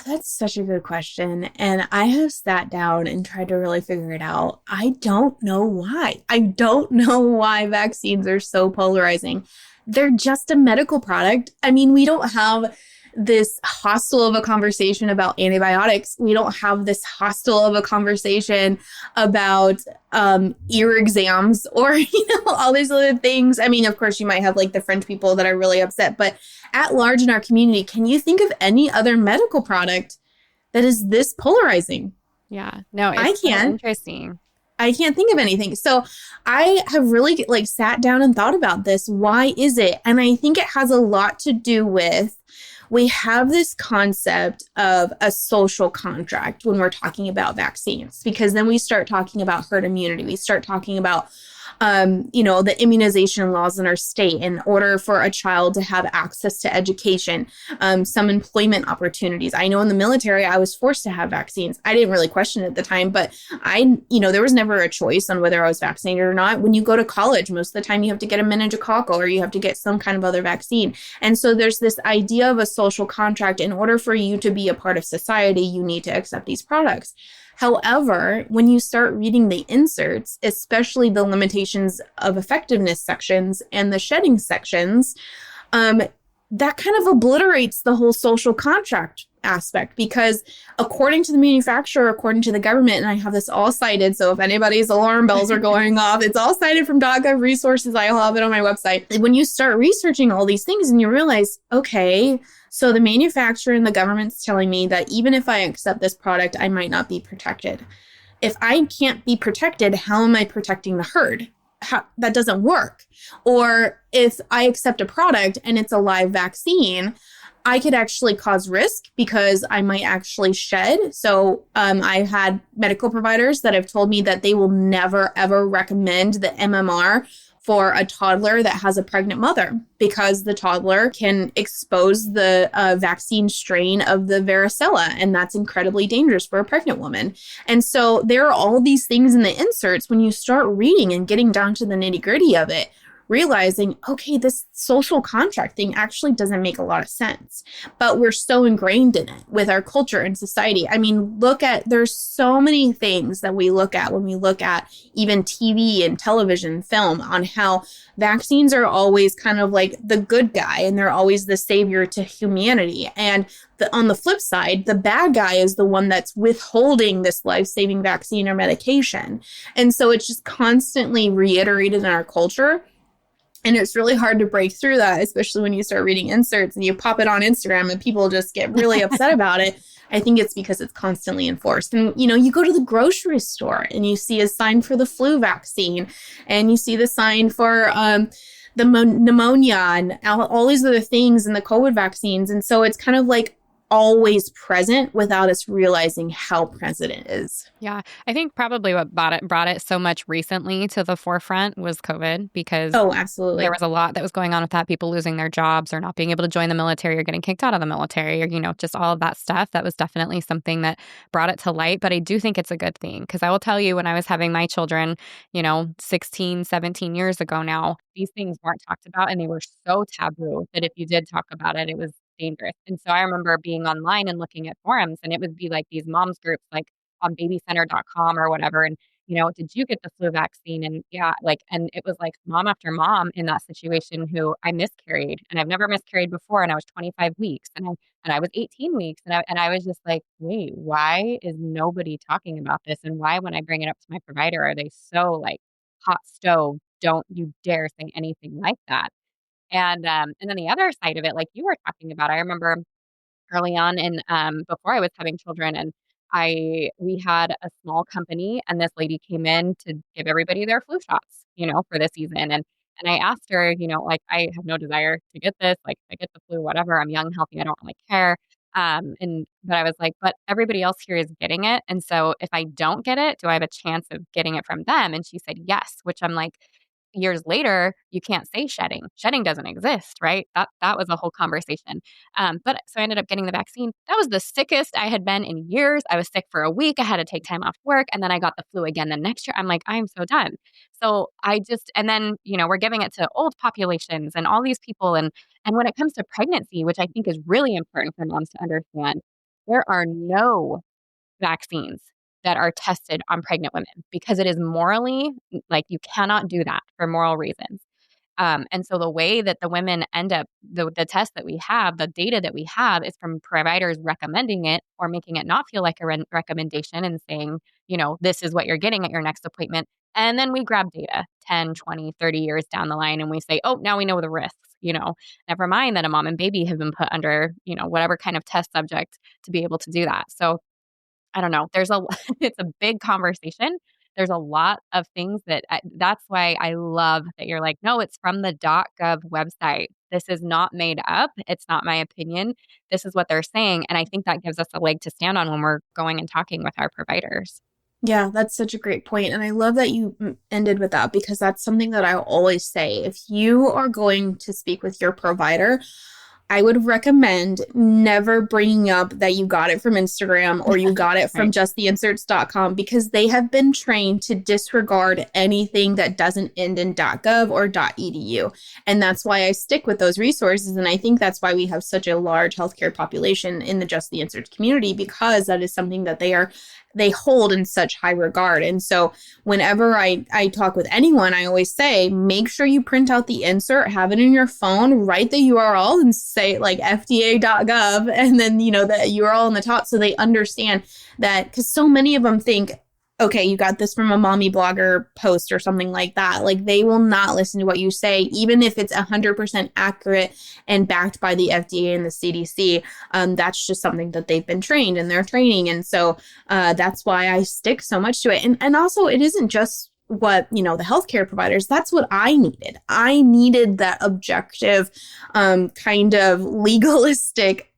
That's such a good question. And I have sat down and tried to really figure it out. I don't know why. I don't know why vaccines are so polarizing. They're just a medical product. I mean, we don't have this hostile of a conversation about antibiotics. We don't have this hostile of a conversation about ear exams or, all these other things. I mean, of course, you might have like the French people that are really upset, but at large in our community, can you think of any other medical product that is this polarizing? Yeah. No, I it's so can't. interesting. I can't think of anything. So I have really like sat down and thought about this. Why is it? And I think it has a lot to do with we have this concept of a social contract when we're talking about vaccines, because then we start talking about herd immunity. We start talking about the immunization laws in our state in order for a child to have access to education, some employment opportunities. I know in the military, I was forced to have vaccines. I didn't really question it at the time, but there was never a choice on whether I was vaccinated or not. When you go to college, most of the time you have to get a meningococcal or you have to get some kind of other vaccine. And so there's this idea of a social contract. In order for you to be a part of society, you need to accept these products. However, when you start reading the inserts, especially the limitations of effectiveness sections and the shedding sections, that kind of obliterates the whole social contract aspect, because according to the manufacturer, according to the government, and I have this all cited, so if anybody's alarm bells are going off, it's all cited from .gov resources. I'll have it on my website. When you start researching all these things and you realize, okay, so the manufacturer and the government's telling me that even if I accept this product, I might not be protected. If I can't be protected, how am I protecting the herd? That doesn't work. Or if I accept a product and it's a live vaccine, I could actually cause risk because I might actually shed. So I've had medical providers that have told me that they will never, ever recommend the MMR for a toddler that has a pregnant mother, because the toddler can expose the vaccine strain of the varicella, and that's incredibly dangerous for a pregnant woman. And so there are all these things in the inserts when you start reading and getting down to the nitty gritty of it, realizing, okay, this social contract thing actually doesn't make a lot of sense, but we're so ingrained in it with our culture and society. I mean, there's so many things that we look at when we look at even TV and television, film, on how vaccines are always kind of like the good guy and they're always the savior to humanity. And on the flip side, the bad guy is the one that's withholding this life-saving vaccine or medication. And so it's just constantly reiterated in our culture. And it's really hard to break through that, especially when you start reading inserts and you pop it on Instagram and people just get really upset about it. I think it's because it's constantly enforced. And, you go to the grocery store and you see a sign for the flu vaccine and you see the sign for the pneumonia and all these other things and the COVID vaccines. And so it's kind of like always present without us realizing how present it is. Yeah, I think probably what brought it so much recently to the forefront was COVID, because Oh, absolutely. there was a lot that was going on with that, people losing their jobs or not being able to join the military or getting kicked out of the military, or, just all of that stuff. That was definitely something that brought it to light. But I do think it's a good thing, because I will tell you, when I was having my children, 16, 17 years ago now, these things weren't talked about, and they were so taboo that if you did talk about it, it was dangerous. And so I remember being online and looking at forums, and it would be like these moms groups, like on babycenter.com or whatever. And, did you get the flu vaccine? And yeah, and it was like mom after mom in that situation who I miscarried, and I've never miscarried before. And I was 25 weeks and I was 18 weeks. And I was just like, wait, why is nobody talking about this? And why, when I bring it up to my provider, are they so like hot stove? Don't you dare say anything like that. And then the other side of it, like you were talking about, I remember early on, and before I was having children, and we had a small company and this lady came in to give everybody their flu shots, for the season. And I asked her, like, I have no desire to get this. Like, if I get the flu, whatever. I'm young, healthy. I don't really care. But I was like, but everybody else here is getting it. And so if I don't get it, do I have a chance of getting it from them? And she said, yes, which I'm like, years later, you can't say shedding. Shedding doesn't exist, right? That was a whole conversation. But so I ended up getting the vaccine. That was the sickest I had been in years. I was sick for a week. I had to take time off work, and then I got the flu again the next year. I'm like, I'm so done. So and then we're giving it to old populations and all these people, and when it comes to pregnancy, which I think is really important for moms to understand, there are no vaccines that are tested on pregnant women because it is morally, like, you cannot do that for moral reasons. And so the way that the women end up, the test that we have, the data that we have is from providers recommending it or making it not feel like a recommendation and saying, this is what you're getting at your next appointment. And then we grab data 10, 20, 30 years down the line and we say, oh, now we know the risks, never mind that a mom and baby have been put under, whatever kind of test subject to be able to do that. So I don't know. It's a big conversation. There's a lot of things that's why I love that you're like, no, it's from the .gov website. This is not made up. It's not my opinion. This is what they're saying. And I think that gives us a leg to stand on when we're going and talking with our providers. Yeah, that's such a great point. And I love that you ended with that because that's something that I always say. If you are going to speak with your provider, I would recommend never bringing up that you got it from Instagram or you got it from Right. justtheinserts.com because they have been trained to disregard anything that doesn't end in .gov or .edu. And that's why I stick with those resources. And I think that's why we have such a large healthcare population in the Just the Inserts community, because that is something that they hold in such high regard. And so whenever I talk with anyone, I always say, make sure you print out the insert, have it in your phone, write the URL and say like FDA.gov and then, the URL on the top so they understand that, because so many of them think, okay, you got this from a mommy blogger post or something like that. Like they will not listen to what you say, even if it's 100% accurate and backed by the FDA and the CDC. That's just something that they've been trained in their training. And so that's why I stick so much to it. And also it isn't just what, the healthcare providers, that's what I needed. I needed that objective, kind of legalistic,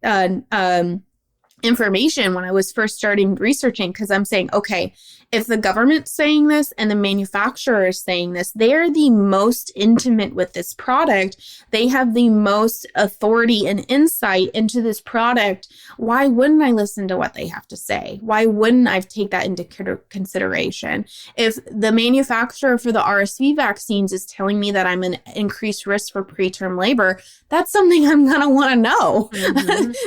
information when I was first starting researching, because I'm saying, okay, if the government's saying this and the manufacturer is saying this, they're the most intimate with this product. They have the most authority and insight into this product. Why wouldn't I listen to what they have to say? Why wouldn't I take that into consideration? If the manufacturer for the RSV vaccines is telling me that I'm an increased risk for preterm labor, that's something I'm going to want to know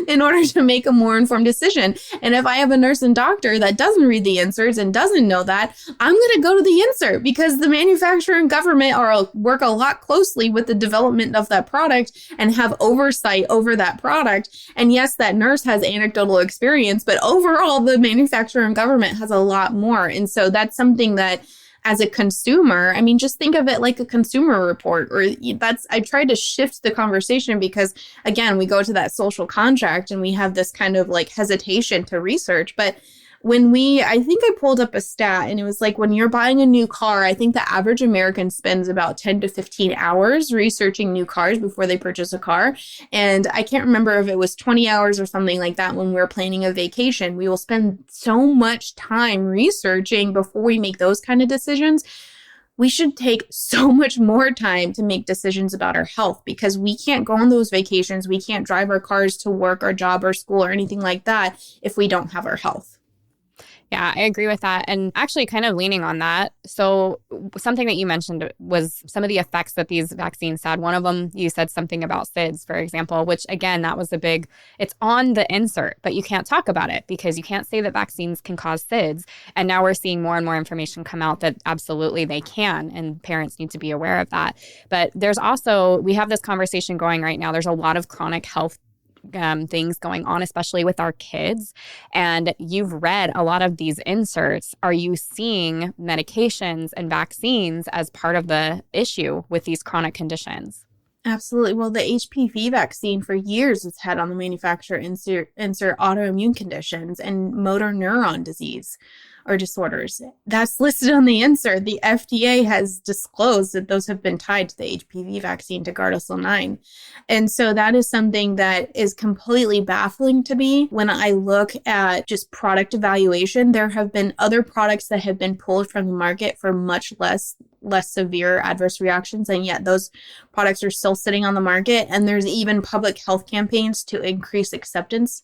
in order to make a more informed decision. And if I have a nurse and doctor that doesn't read the inserts and doesn't know that, I'm going to go to the insert because the manufacturer and government work a lot closely with the development of that product and have oversight over that product. And yes, that nurse has anecdotal experience, but overall, the manufacturer and government has a lot more. And so that's something that, as a consumer, I mean, just think of it like a consumer report, I tried to shift the conversation because, again, we go to that social contract and we have this kind of like hesitation to research. But I think I pulled up a stat and it was like when you're buying a new car, I think the average American spends about 10 to 15 hours researching new cars before they purchase a car. And I can't remember if it was 20 hours or something like that when we're planning a vacation. We will spend so much time researching before we make those kind of decisions. We should take so much more time to make decisions about our health because we can't go on those vacations. We can't drive our cars to work or job or school or anything like that if we don't have our health. Yeah, I agree with that. And actually kind of leaning on that. So something that you mentioned was some of the effects that these vaccines had. One of them, you said something about SIDS, for example, which again, that was it's on the insert, but you can't talk about it because you can't say that vaccines can cause SIDS. And now we're seeing more and more information come out that absolutely they can, and parents need to be aware of that. But we have this conversation going right now. There's a lot of chronic health things going on, especially with our kids. And you've read a lot of these inserts. Are you seeing medications and vaccines as part of the issue with these chronic conditions? Absolutely. Well, the HPV vaccine for years has had on the manufacturer insert autoimmune conditions and motor neuron disease or disorders. That's listed on the insert. The FDA has disclosed that those have been tied to the HPV vaccine, to Gardasil 9. And so that is something that is completely baffling to me. When I look at just product evaluation, there have been other products that have been pulled from the market for much less severe adverse reactions, and yet those products are still sitting on the market. And there's even public health campaigns to increase acceptance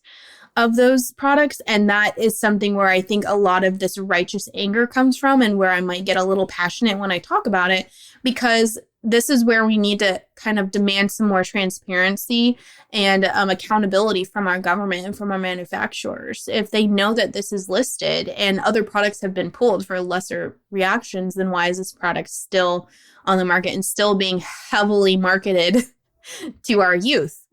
of those products. And that is something where I think a lot of this righteous anger comes from, and where I might get a little passionate when I talk about it, because this is where we need to kind of demand some more transparency and accountability from our government and from our manufacturers. If they know that this is listed and other products have been pulled for lesser reactions, then why is this product still on the market and still being heavily marketed to our youth?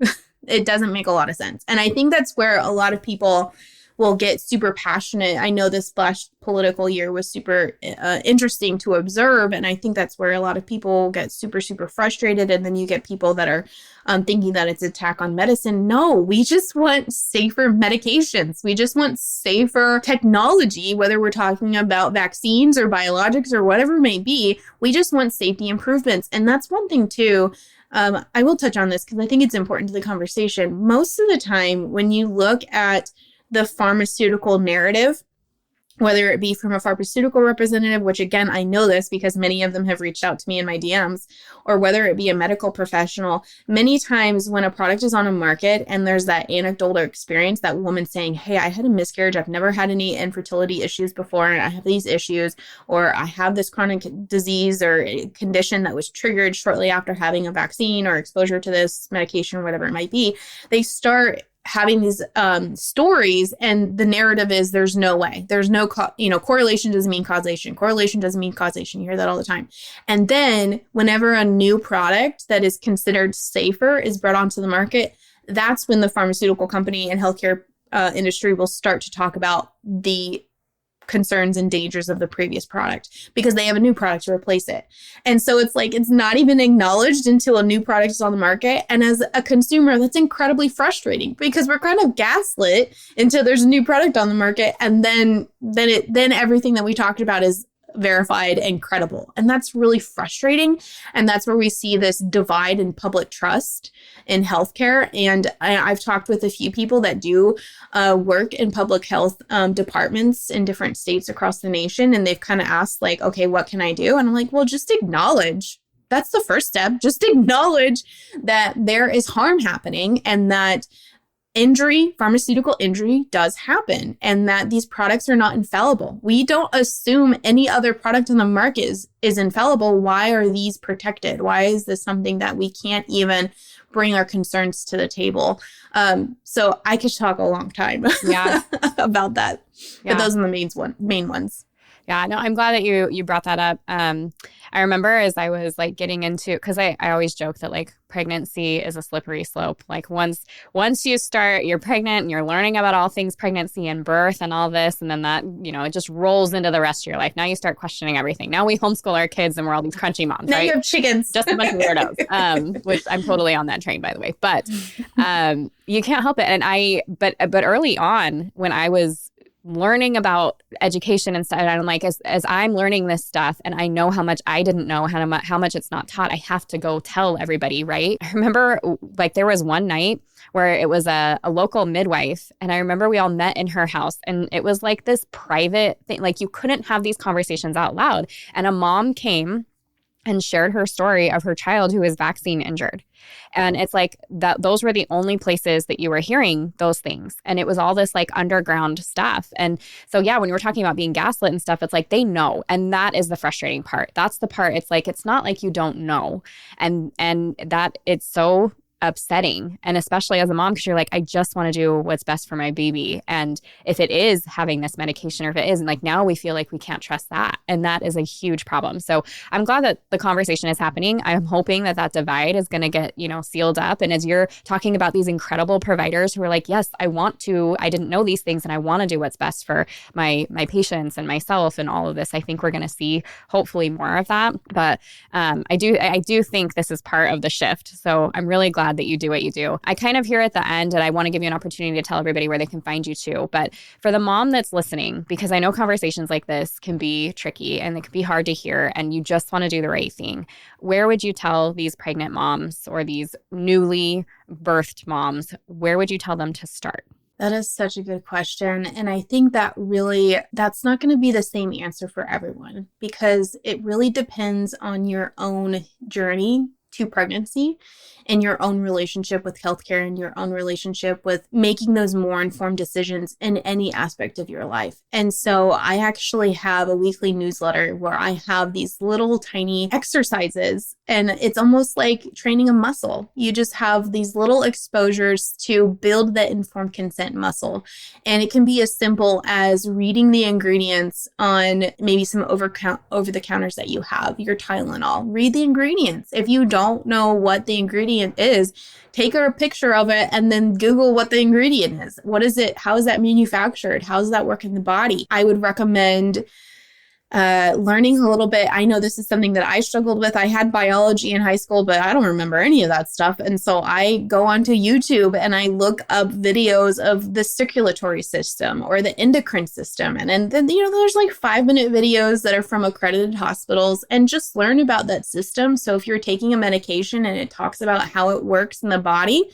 It doesn't make a lot of sense. And I think that's where a lot of people will get super passionate. I know this last political year was super interesting to observe. And I think that's where a lot of people get super, super frustrated. And then you get people that are thinking that it's an attack on medicine. No, we just want safer medications. We just want safer technology, whether we're talking about vaccines or biologics or whatever it may be. We just want safety improvements. And that's one thing too. I will touch on this because I think it's important to the conversation. Most of the time, when you look at the pharmaceutical narrative, whether it be from a pharmaceutical representative, which again, I know this because many of them have reached out to me in my DMs, or whether it be a medical professional, many times when a product is on a market and there's that anecdotal experience, that woman saying, hey, I had a miscarriage, I've never had any infertility issues before, and I have these issues, or I have this chronic disease or condition that was triggered shortly after having a vaccine or exposure to this medication or whatever it might be, they start having these stories, and the narrative is there's no way, there's no, correlation doesn't mean causation. Correlation doesn't mean causation. You hear that all the time. And then whenever a new product that is considered safer is brought onto the market, that's when the pharmaceutical company and healthcare industry will start to talk about the concerns and dangers of the previous product because they have a new product to replace it. And so it's like, it's not even acknowledged until a new product is on the market. And as a consumer, that's incredibly frustrating because we're kind of gaslit until there's a new product on the market. And then everything that we talked about is verified and credible. And that's really frustrating. And that's where we see this divide in public trust in healthcare. And I've talked with a few people that do work in public health departments in different states across the nation. And they've kind of asked like, okay, what can I do? And I'm like, well, just acknowledge. That's the first step. Just acknowledge that there is harm happening and that pharmaceutical injury does happen, and that these products are not infallible. We don't assume any other product on the market is infallible. Why are these protected? Why is this something that we can't even bring our concerns to the table? So I could talk a long time about that. Yeah. But those are the main ones. Yeah, no, I'm glad that you brought that up. I remember as I was like getting into, because I always joke that like pregnancy is a slippery slope. Like once you start, you're pregnant and you're learning about all things pregnancy and birth and all this, and then that, it just rolls into the rest of your life. Now you start questioning everything. Now we homeschool our kids and we're all these crunchy moms, now right? You have chickens. Just a bunch of weirdos, which I'm totally on that train, by the way. But you can't help it. And but early on when I was learning about education and stuff, and I'm like, as I'm learning this stuff and I know how much I didn't know, how much it's not taught, I have to go tell everybody, right? I remember like there was one night where it was a local midwife, and I remember we all met in her house, and it was like this private thing, like you couldn't have these conversations out loud. And a mom came and shared her story of her child who was vaccine injured. And it's like that those were the only places that you were hearing those things. And it was all this like underground stuff. And so, yeah, when you were talking about being gaslit and stuff, it's like they know. And that is the frustrating part. That's the part. It's like, it's not like you don't know. And that it's so upsetting. And especially as a mom, because you're like, I just want to do what's best for my baby. And if it is having this medication, or if it isn't, like now we feel like we can't trust that. And that is a huge problem. So I'm glad that the conversation is happening. I'm hoping that that divide is going to get, sealed up. And as you're talking about these incredible providers who are like, yes, I didn't know these things and I want to do what's best for my patients and myself and all of this, I think we're going to see hopefully more of that. But I do think this is part of the shift. So I'm really glad that you do what you do. I kind of hear at the end, and I want to give you an opportunity to tell everybody where they can find you too. But for the mom that's listening, because I know conversations like this can be tricky and it can be hard to hear, and you just want to do the right thing, where would you tell these pregnant moms or these newly birthed moms, where would you tell them to start? That is such a good question. And I think that's not going to be the same answer for everyone, because it really depends on your own journey to pregnancy and your own relationship with healthcare and your own relationship with making those more informed decisions in any aspect of your life. And so I actually have a weekly newsletter where I have these little tiny exercises, and it's almost like training a muscle. You just have these little exposures to build that informed consent muscle. And it can be as simple as reading the ingredients on maybe some over the counters that you have, your Tylenol. Read the ingredients. If you don't know what the ingredient is, take a picture of it and then Google what the ingredient is. What is it? How is that manufactured? How does that work in the body? I would recommend learning a little bit. I know this is something that I struggled with. I had biology in high school, but I don't remember any of that stuff. And so I go onto YouTube and I look up videos of the circulatory system or the endocrine system. And then, there's like 5-minute videos that are from accredited hospitals, and just learn about that system. So if you're taking a medication and it talks about how it works in the body,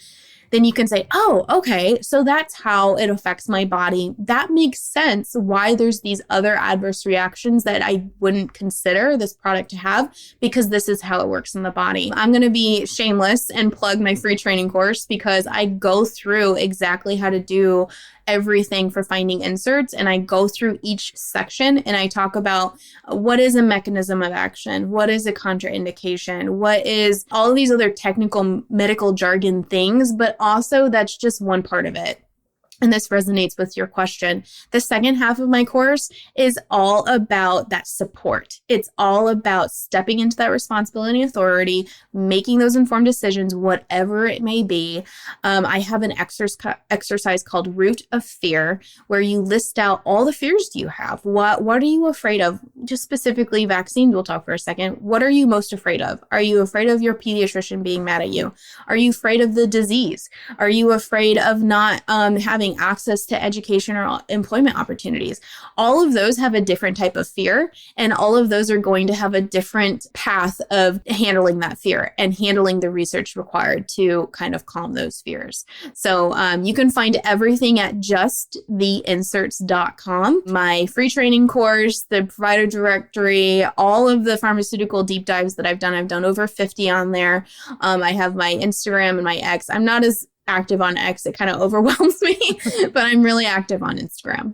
then you can say, oh, okay, so that's how it affects my body. That makes sense why there's these other adverse reactions that I wouldn't consider this product to have, because this is how it works in the body. I'm going to be shameless and plug my free training course, because I go through exactly how to do everything for finding inserts. And I go through each section and I talk about what is a mechanism of action, what is a contraindication, what is all of these other technical medical jargon things, but also that's just one part of it. And this resonates with your question. The second half of my course is all about that support. It's all about stepping into that responsibility and authority, making those informed decisions, whatever it may be. I have an exercise called Root of Fear, where you list out all the fears you have. What are you afraid of? Just specifically vaccines, we'll talk for a second. What are you most afraid of? Are you afraid of your pediatrician being mad at you? Are you afraid of the disease? Are you afraid of not having access to education or employment opportunities? All of those have a different type of fear, and all of those are going to have a different path of handling that fear and handling the research required to kind of calm those fears. So you can find everything at justtheinserts.com. My free training course, the provider directory, all of the pharmaceutical deep dives that I've done over 50 on there. I have my Instagram and my X. I'm not as active on X. It kind of overwhelms me, but I'm really active on Instagram.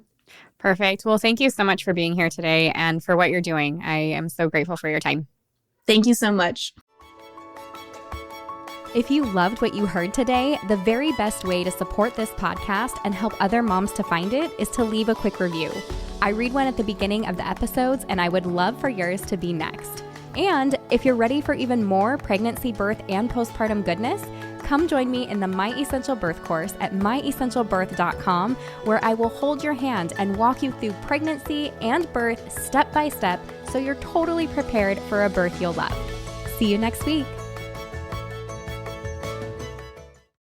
Perfect. Well, thank you so much for being here today and for what you're doing. I am so grateful for your time. Thank you so much. If you loved what you heard today, the very best way to support this podcast and help other moms to find it is to leave a quick review. I read one at the beginning of the episodes, and I would love for yours to be next. And if you're ready for even more pregnancy, birth, and postpartum goodness, come join me in the My Essential Birth course at myessentialbirth.com, where I will hold your hand and walk you through pregnancy and birth step by step, so you're totally prepared for a birth you'll love. See you next week.